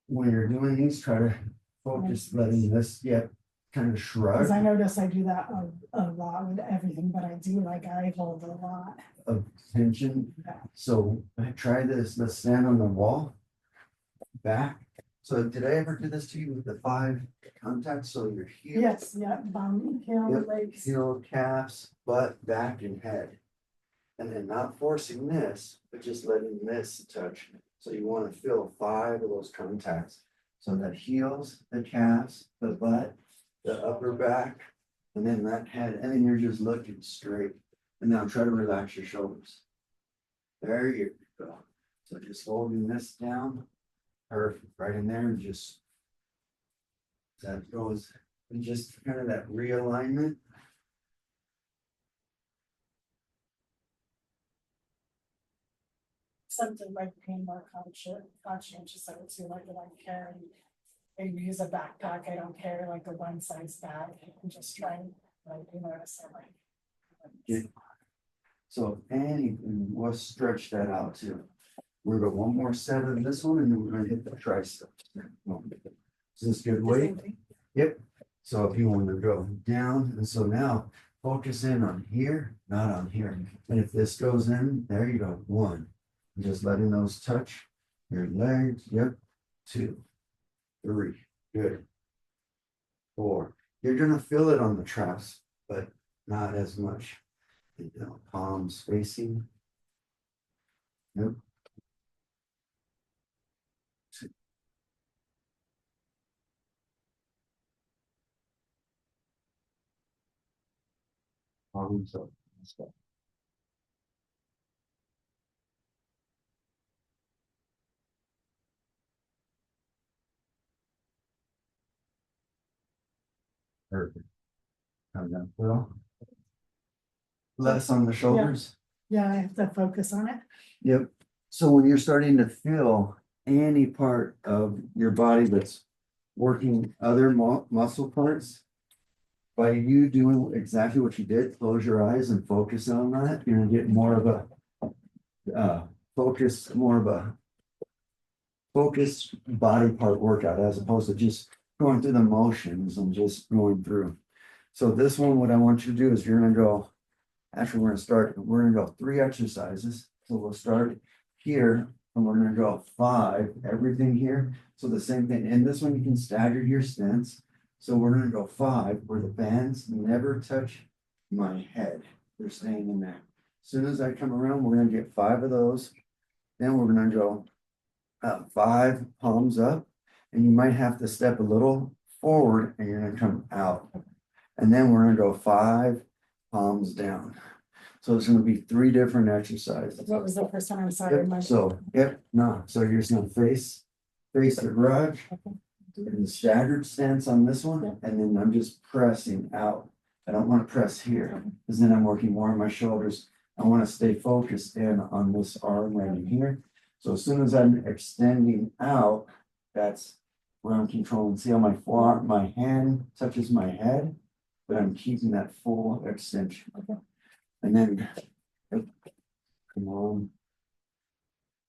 when you're doing these, try to focus, letting this get kind of shrug Cause I notice I do that a lot with everything, but I do like I hold a lot. of tension. Yeah. So try this. Let's stand on the wall. Back. So did I ever do this to you with the 5 contacts? So your heel, Yes, yeah, bum, heel, Yep. legs. heel, calves, butt, back, and head. And then not forcing this, but just letting this touch. So you want to feel 5 of those contacts. So that heels, the calves, the butt, the upper back, and then that head, and then you're just looking straight. And now try to relax your shoulders. There you go. So just holding this down. Perfect, right in there, and just. That goes, and just kind of that realignment. Something like being more conscientious of it too, like if I'm carrying. I use a backpack, I don't carry like a one size bag, I'm just trying, like, you know what I'm saying, like. Yeah. So anything, we'll stretch that out too. We're gonna go one more set of this one, and then we're gonna hit the triceps. Is this good weight? Yep. So if you want to go down, and so now focus in on here, not on here. And if this goes in, there you go. 1. Just letting those touch your legs. Yep. 2, 3. Good. 4. You're gonna feel it on the traps, but not as much. You know, palms facing. Yep. 2. Palms up. Let's go. Perfect. How's that feel? Less on the shoulders. Yeah, I have to focus on it. Yep. So when you're starting to feel any part of your body that's working other muscle parts, by you doing exactly what you did, close your eyes and focus on that, you're gonna get more of a more of a focused body part workout as opposed to just going through the motions and just going through. So this one, what I want you to do is you're gonna go, actually, we're gonna go 3 exercises. So we'll start here and we're gonna go 5, everything here. So the same thing. And this one you can stagger your stents. So we're gonna go 5 where the bands never touch my head. They're staying in there. As soon as I come around, we're gonna get 5 of those. Then we're gonna go 5 palms up. And you might have to step a little forward and you're gonna come out. And then we're gonna go 5 palms down. So it's gonna be 3 different exercises. What was the first one? I'm sorry. Yep, so, no, so you're just gonna face the garage. And staggered stance on this one, and then I'm just pressing out. I don't wanna press here, because then I'm working more on my shoulders. I wanna stay focused in on this arm right in here. So as soon as I'm extending out, that's where I'm controlling. See how my forearm, my hand touches my head, but I'm keeping that full extension. And then, come on.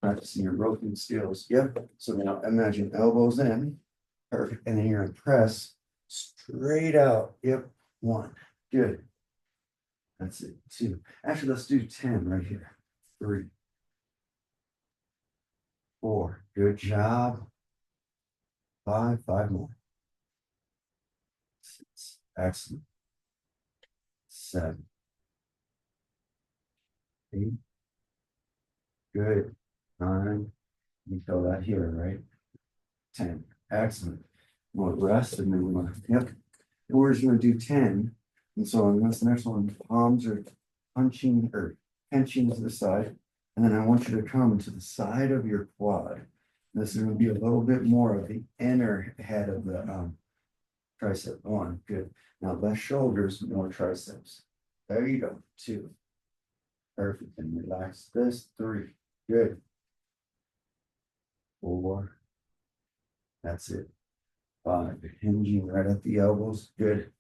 Practicing your roping skills. Yep. So now imagine elbows in. Perfect. And then you're gonna press straight out. Yep. 1. Good. That's it. 2. Actually, let's do 10 right here. 3. 4. Good job. 5 more. 6. Excellent. 7. 8. Good. 9. You feel that here, right? 10. Excellent. We'll rest and then we're gonna, yep. And we're just gonna do 10. And so on this next one, palms are punching or pinching to the side. And then I want you to come to the side of your quad. This is gonna be a little bit more of the inner head of the tricep. 1, good. Now less shoulders, more triceps. There you go. 2. Perfect. And relax this. 3. Good. 4. That's it. 5, hinging right at the elbows, good.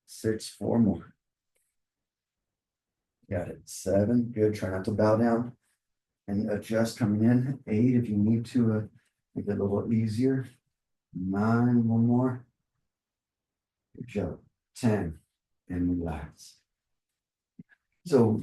6, 4 more. Got it, 7, good, try not to bow down. And adjust coming in, 8 if you need to, make it a little easier. 9, 1 more. Good job, 10, and relax. So,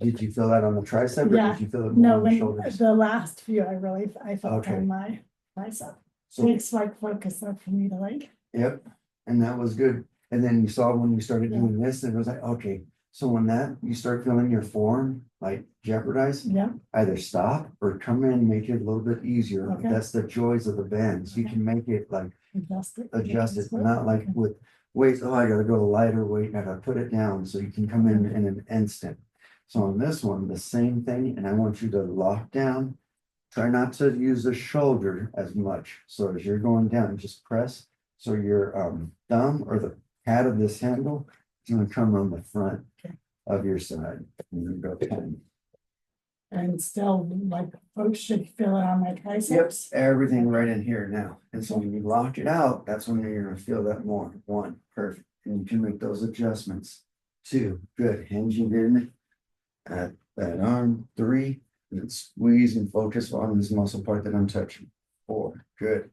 did you feel that on the tricep or Yeah. did you feel it more No, on the when shoulders? the last few, I felt Okay. on my bicep. So, It's like focus up for me to like, yep, and that was good. And then you saw when you started Yeah. doing this, and it was like, okay, so when that, you start feeling your form like jeopardized, yeah, either stop or come in, make it a little bit easier. Okay. That's the joys of the bands. You Okay. can make it like adjust it, not like with weights, oh, I gotta go to lighter weight, I gotta put it down, so you can come in an instant. So on this one, the same thing, and I want you to lock down. Try not to use the shoulder as much, so as you're going down, just press, so your thumb or the pad of this handle is gonna come on the front Okay. of your side, and you go 10. And still like folks should feel it on my Yep, triceps. everything right in here now. And so when you lock it out, that's when you're gonna feel that more. 1, perfect. And you can make those adjustments. 2, good. Hinging in at that arm. 3, and then squeeze and focus on this muscle part that I'm touching. 4, good.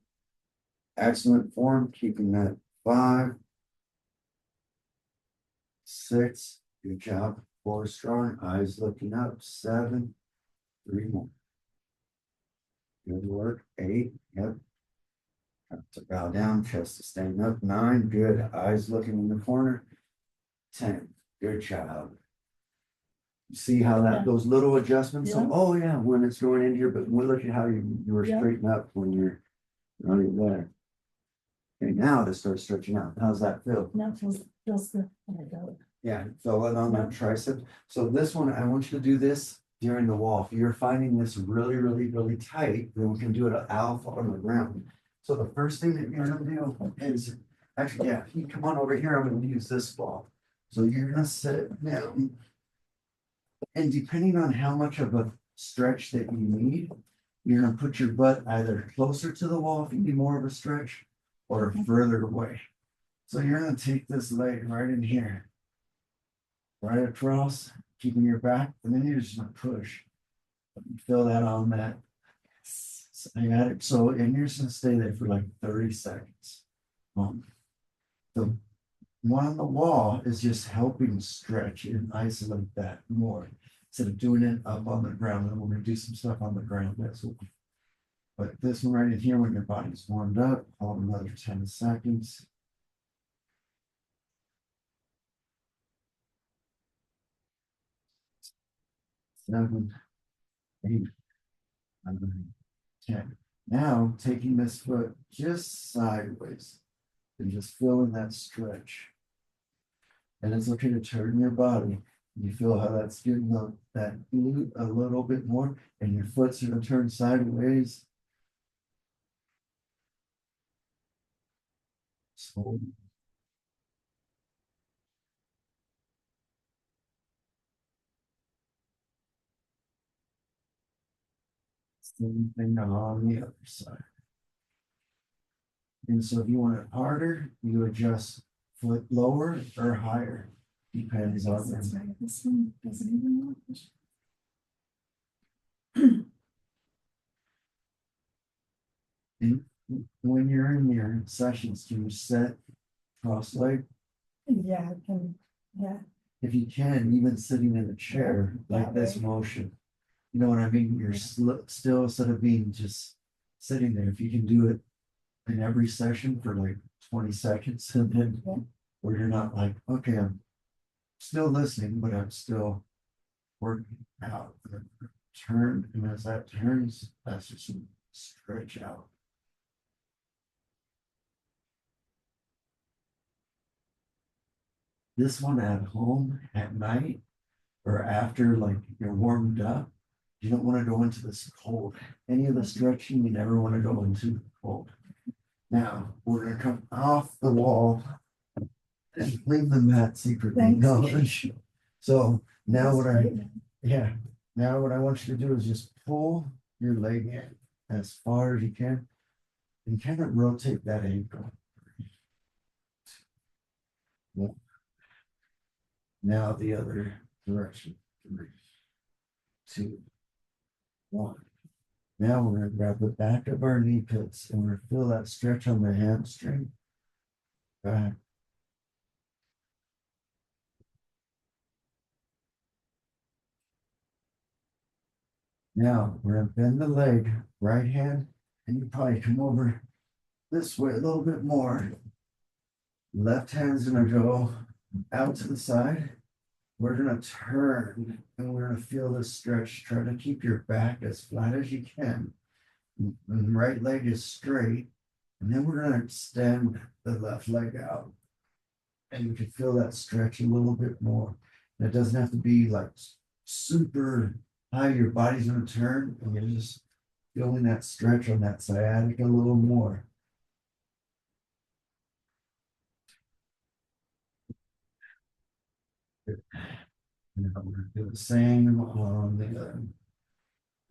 Excellent form, keeping that. 5, 6, good job. 4 strong, eyes looking up. 7, 3 more. Good work. 8, yep. To bow down, chest to stand up. 9, good. Eyes looking in the corner. 10, good job. See how that, Yeah. those little adjustments, so, Yeah. oh yeah, when it's going in here, but look at how you were Yeah. straightened up when you're running there. Okay, now to start stretching out. How's that feel? That feels good. There you go. Yeah, feel it on that tricep. So this one, I want you to do this during the wall. If you're finding this really, really, really tight, then we can do it at alpha on the ground. So the first thing that you're gonna do is, actually, yeah, you come on over here, I'm gonna use this ball. So you're gonna sit down. And depending on how much of a stretch that you need, you're gonna put your butt either closer to the wall if you need more of a stretch, or further away. So you're gonna take this leg right in here. Right across, keeping your back, and then you're just gonna push. Feel that on that. So I got it. So, and you're just gonna stay there for like 30 seconds. The one on the wall is just helping stretch and isolate that more instead of doing it up on the ground. And we're gonna do some stuff on the ground. That's what. But this one right in here, when your body's warmed up, hold another 10 seconds. 7, 8, 9, 10. Now taking this foot just sideways and just feeling that stretch. And it's okay to turn your body. You feel how that's getting that glute a little bit more, and your foot's gonna turn sideways. So same thing on the other side. And so if you want it harder, you adjust foot lower or higher. Depends on That's them. right. This one doesn't even work. And when you're in your sessions, do you set cross leg? Yeah, I can, yeah. If you can, even sitting in a chair like this motion. You know what I mean? You're still, instead of being just sitting there, if you can do it in every session for like 20 seconds, and then where you're not like, okay, I'm still listening, but I'm still working out. Turn, and as that turns, that's just stretch out. This one at home at night or after like you're warmed up, you don't want to go into this cold. Any of the stretching, you never want to go into the cold. Now we're gonna come off the wall and leave the mat secretly. Thanks. No, so now now what I want you to do is just pull your leg in as far as you can. and kind of rotate that ankle. One. Now the other direction. 3, 2, 1. Now we're gonna grab the back of our knee pits and we're gonna feel that stretch on the hamstring. Back. Now we're gonna bend the leg, right hand, and you probably come over this way a little bit more. Left hand's gonna go out to the side. We're gonna turn and we're gonna feel this stretch. Try to keep your back as flat as you can. And the right leg is straight. And then we're gonna extend the left leg out. And you can feel that stretch a little bit more. And it doesn't have to be like super high. Your body's gonna turn and you're just feeling that stretch on that sciatica a little more. Now we're gonna do the same on the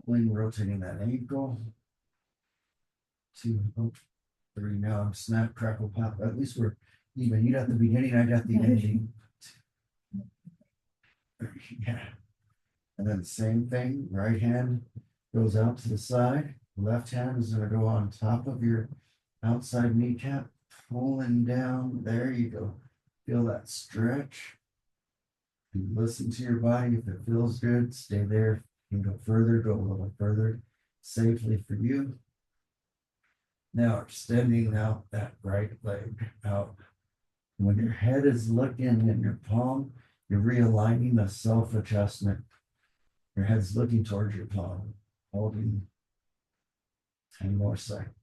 wing, rotating that ankle. 2, 3. Now I'm snap, crackle, pop. At least we're even. You got the beginning, I got the ending. Yeah. And then same thing, right hand goes out to the side. Left hand is gonna go on top of your outside kneecap, pulling down. There you go. Feel that stretch. And listen to your body. If it feels good, stay there. You can go further, go a little further safely for you. Now extending out that right leg out. When your head is looking in your palm, you're realigning the self-adjustment. Your head's looking towards your palm, holding 10 more seconds.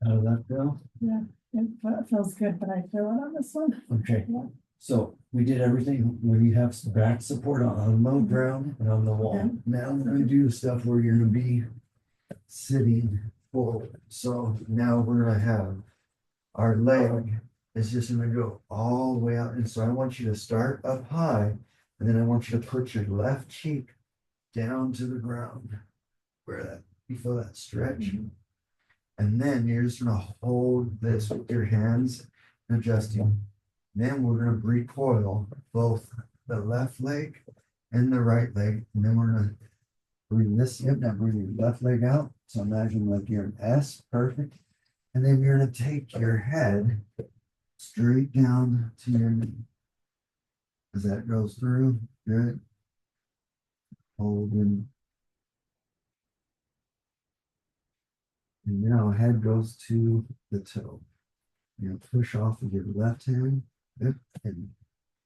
How did that feel? Yeah, it feels good, but I feel it on this one. Okay, Yeah. so we did everything when you have some back support on the ground and on the wall. Okay. Now we're gonna do stuff where you're gonna be sitting forward. So now we're gonna have our leg is just gonna go all the way out. And so I want you to start up high, and then I want you to put your left cheek down to the ground where that you feel that stretch. And then you're just gonna hold this with your hands, adjusting. Then we're gonna recoil both the left leg and the right leg. And then we're gonna bring this in, now bring your left leg out. So imagine like you're an S, perfect. And then you're gonna take your head straight down to your knee. As that goes through, good. Holding. And now head goes to the toe. You know, push off with your left hand, yep, and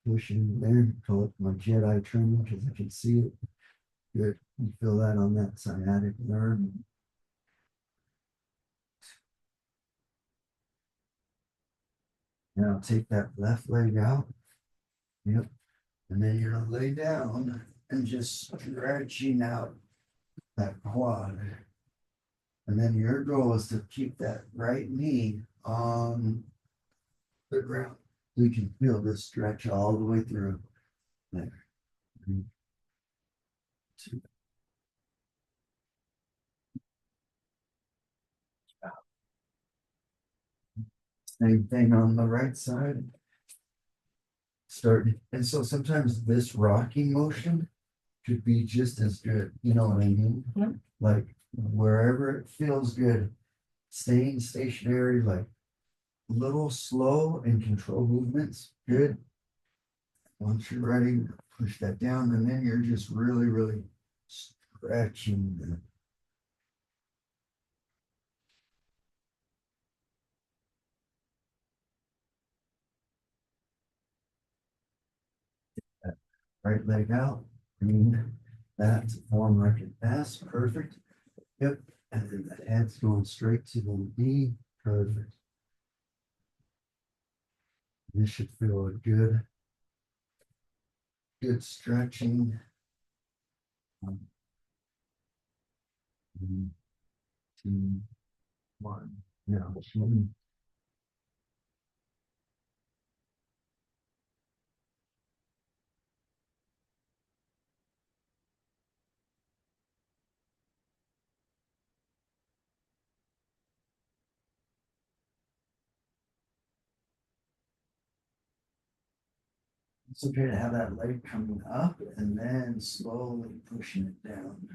push in there. Call it my Jedi training because I can see it. Good. You feel that on that sciatic nerve. Now take that left leg out. Yep. And then you're gonna lay down and just stretching out that quad. And then your goal is to keep that right knee on the ground. So you can feel this stretch all the way through. There. 3, 2. Same thing on the right side. Start. And so sometimes this rocking motion could be just as good. You know what I mean? Yep. Like wherever it feels good, staying stationary, like little slow and control movements. Good. Once you're ready, push that down, and then you're just really, really stretching the right leg out. Bring that to form like an S. Perfect. Yep. And then the head's going straight to the knee. Perfect. This should feel a good stretching. 3, 2, 1. Now, It's okay to have that leg coming up and then slowly pushing it down.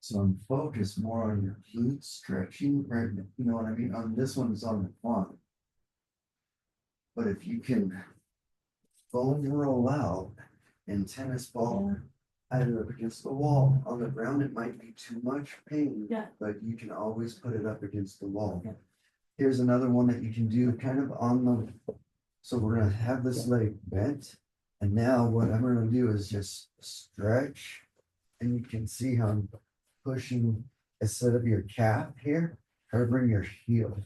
So I'm focused more on your glutes stretching, right? You know what I mean? On this one is on the front. But if you can foam roll out in tennis ball, either up against the wall, on the ground, it might be too much pain. Yeah. But you can always put it up against the wall. Yeah. Here's another one that you can do kind of on the, so we're gonna have this leg bent. And now what I'm gonna do is just stretch. And you can see how I'm pushing instead of your calf here, try to bring your heel.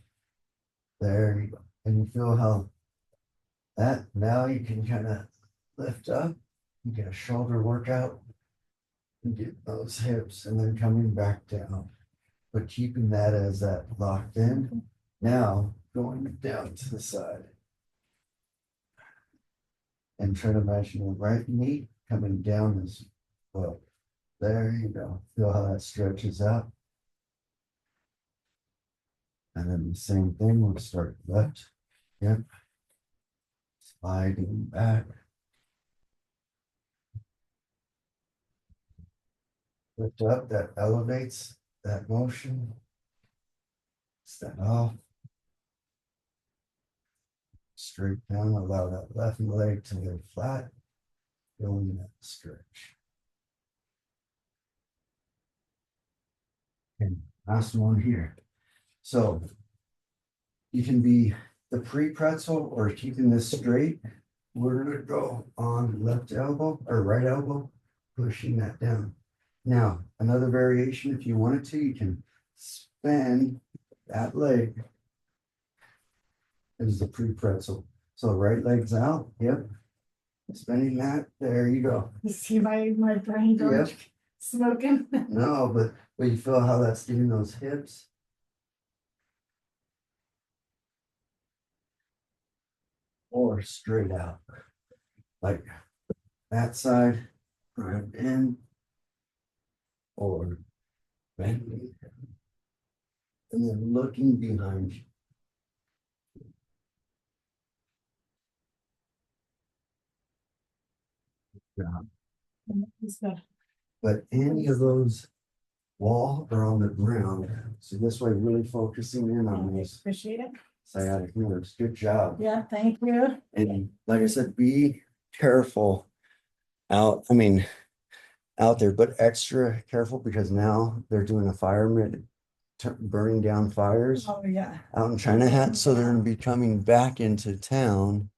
There you go. And you feel how that now you can kind of lift up, you get a shoulder workout. And get those hips and then coming back down. But keeping that as that locked in. Now going down to the side. And try to imagine your right knee coming down as well. There you go. Feel how that stretches out. And then the same thing, we'll start left. Yep. Sliding back. Lift up, that elevates that motion. Step off. Straight down, allow that left leg to lay flat. Feeling that stretch. And last one here. So you can be the pre-pretzel or keeping this straight. We're gonna go on left elbow or right elbow, pushing that down. Now, another variation, if you wanted to, you can spin that leg as the pre-pretzel. So right leg's out, yep. Spinning that, there you go. You see my brain going Yep. smoking. No, but you feel how that's getting those hips. Or straight out. Like that side, right in. Or bending. And then looking behind you. Yeah. But any of those wall or on the ground, so this way really focusing in on these Appreciate it. sciatic nerves. Good job. Yeah, thank you. And like I said, be careful out there, but extra careful because now they're doing a fireman burning down fires Oh, yeah. out in China Hat. So they're gonna be coming back into town